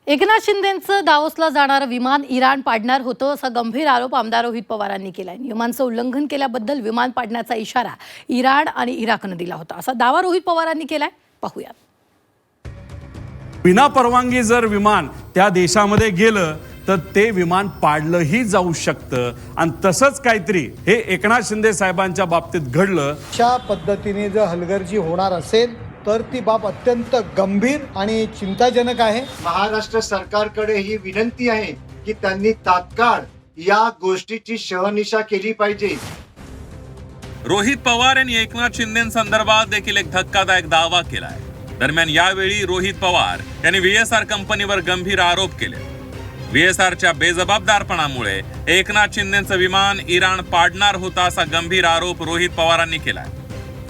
एकनाथ शिंदेंचं दावोसला जाणारं विमान इराण पाडणार होतं असा गंभीर आरोप आमदार रोहित पवारांनी केलाय। नियमांचं उल्लंघन केल्याबद्दल विमान पाडण्याचा इशारा इराण आणि इराकनं दिला होता असा दावा रोहित पवारांनी केलाय। पाहूया। बिना परवानगी जर विमान त्या देशामध्ये गेलं तर ते विमान पाडलंही जाऊ शकतं आणि तसंच काहीतरी हे एकनाथ शिंदे साहेबांच्या बाबतीत घडलं। अशा पद्धतीने जर हलगर्जी होणार असेल तर ती बाब अत्यंत गंभीर आणि चिंताजनक आहे। महाराष्ट्र सरकारकडे ही विनंती आहे की त्यांनी तात्काळ या गोष्टीची शहानिशा केली पाहिजे। रोहित पवार यांनी एकनाथ शिंदेंसंदर्भात देखील एक धक्कादायक दावा केलाय। दरम्यान यावेळी रोहित पवार यांनी VSR कंपनीवर गंभीर आरोप केले। VSRच्या बेजबाबदारपणामुळे एकनाथ शिंदेंचं विमान इराण पाडणार होता असा गंभीर आरोप रोहित पवारांनी केलाय।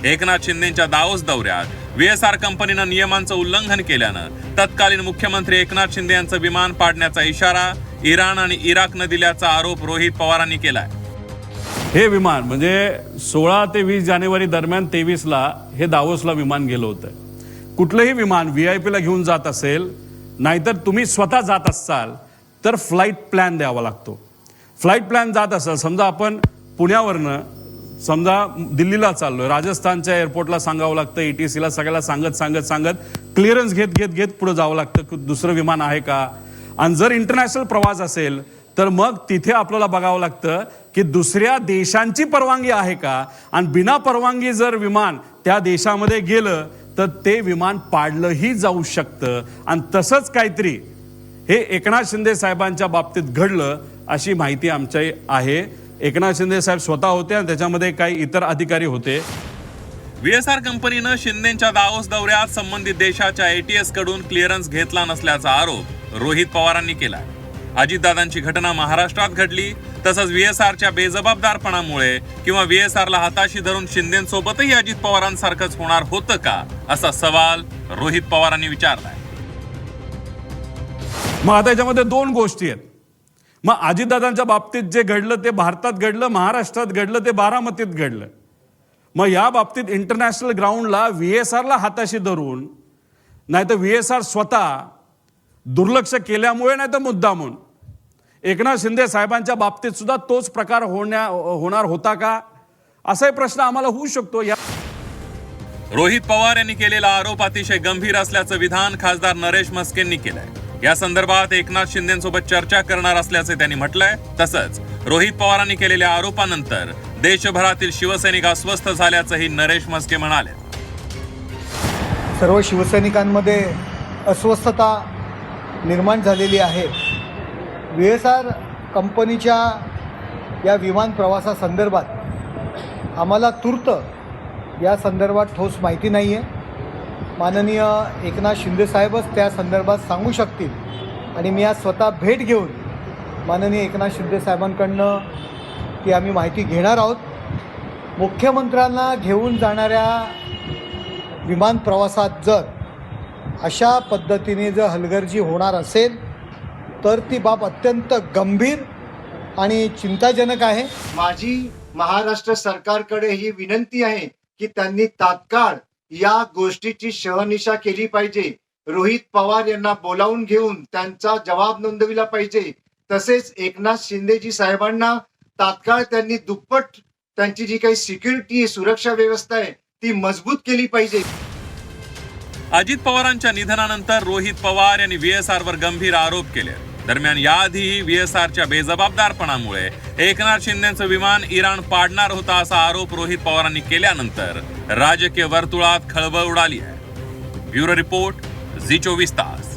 एकनाथ शिंदेंच्या दावोस दौऱ्यात VSR कंपनीनं नियमांचं उल्लंघन केल्यानं तत्कालीन मुख्यमंत्री एकनाथ शिंदे यांचं विमान पाडण्याचा इशारा इराण आणि इराकनं दिल्याचा आरोप रोहित पवारांनी केलाय। हे विमान म्हणजे 16 ते 20 जानेवारी दरम्यान 23ला हे दावोसला विमान गेलं होतं। कुठलंही विमान VIP ला घेऊन जात असेल नाहीतर तुम्ही स्वतः जात असाल तर फ्लाईट प्लॅन द्यावा लागतो। फ्लाईट प्लॅन जात असेल, समजा आपण पुण्यावरनं समजा दिल्लीला चाललोय, राजस्थानच्या एअरपोर्टला सांगावं लागतं, ETC ला सगळ्याला सांगत क्लिअरन्स घेत पुढे जावं लागतं की दुसरं विमान आहे का। आणि जर इंटरनॅशनल प्रवास असेल तर मग तिथे आपल्याला बघावं लागतं की दुसऱ्या देशांची परवानगी आहे का। आणि बिना परवानगी जर विमान त्या देशामध्ये गेलं तर ते विमान पाडलंही जाऊ शकतं आणि तसंच काहीतरी हे एकनाथ शिंदे साहेबांच्या बाबतीत घडलं अशी माहिती आमच्या आहे। एकनाथ शिंदे साहेब स्वतः होते आणि त्याच्यामध्ये काही इतर अधिकारी होते। VSR कंपनीनं शिंदेंच्या दावोस दौऱ्यात संबंधित देशाच्या ATS कडून क्लिअरन्स घेतला नसल्याचा आरोप रोहित पवारांनी केलाय। अजितदादांची घटना महाराष्ट्रात घडली, तसंच VSRच्या बेजबाबदारपणामुळे किंवा VSRला हाताशी धरून शिंदेंसोबतही अजित पवारांसारखंच होणार होतं का असा सवाल रोहित पवारांनी विचारलाय। मग आता याच्यामध्ये दोन गोष्टी आहेत। मग अजितदादांच्या बाबतीत जे घडलं ते भारतात घडलं, महाराष्ट्रात घडलं, ते बारामतीत घडलं। मग या बाबतीत इंटरनॅशनल ग्राउंडला VSRला हाताशी धरून नाही तर VSR स्वतः दुर्लक्ष केल्यामुळे नाही तर मुद्दामून एकनाथ शिंदे साहेबांच्या बाबतीत सुद्धा तोच प्रकार होणार होता का असाही प्रश्न आम्हाला होऊ शकतो। रोहित पवार यांनी केलेला आरोप अतिशय गंभीर असल्याचं विधान खासदार नरेश म्हस्केंनी केलंय। या संदर्भात एकनाथ शिंदेंसोबत चर्चा करणार असल्याचे त्यांनी म्हटलंय। तसंच रोहित पवारांनी केलेल्या आरोपानंतर देशभरातील शिवसैनिक अस्वस्थ झाल्याचंही नरेश म्हस्के म्हणाले। सर्व शिवसैनिकांमध्ये अस्वस्थता निर्माण झालेली आहे। VSR कंपनीच्या या विमान प्रवासासंदर्भात आम्हाला तूर्त या संदर्भात ठोस माहिती नाही आहे। माननीय एकनाथ शिंदे साहेबच त्या संदर्भात सांगू शकतील आणि मी आज स्वतः भेट घेऊन माननीय एकनाथ शिंदे साहेबांकडनं ती आम्ही माहिती घेणार आहोत। मुख्यमंत्र्यांना घेऊन जाणाऱ्या विमान प्रवासात जर अशा पद्धतीने जर हलगर्जी होणार असेल तर ती बाब अत्यंत गंभीर आणि चिंताजनक आहे। माझी महाराष्ट्र सरकारकडे ही विनंती आहे की त्यांनी तात्काळ या गोष्टीची शहानिशा केली पाहिजे। रोहित पवार यांना बोलावून घेऊन त्यांचा जबाब नोंदविला पाहिजे। तसेच एकनाथ शिंदेजी साहेबांना तात्काळ त्यांनी दुप्पट त्यांची जी काही सिक्युरिटी सुरक्षा व्यवस्था आहे ती मजबूत केली पाहिजे। अजित पवारांच्या निधनानंतर रोहित पवार यांनी VSRवर गंभीर आरोप केले। दरम्यान याआधीही VSRच्या बेजबाबदारपणामुळे एकनाथ शिंदेंचं विमान इराण पाडणार होता असा आरोप रोहित पवारांनी केल्यानंतर राजकीय वर्तुळात खळबळ उडाली आहे। ब्युरो रिपोर्ट, झी 24 तास।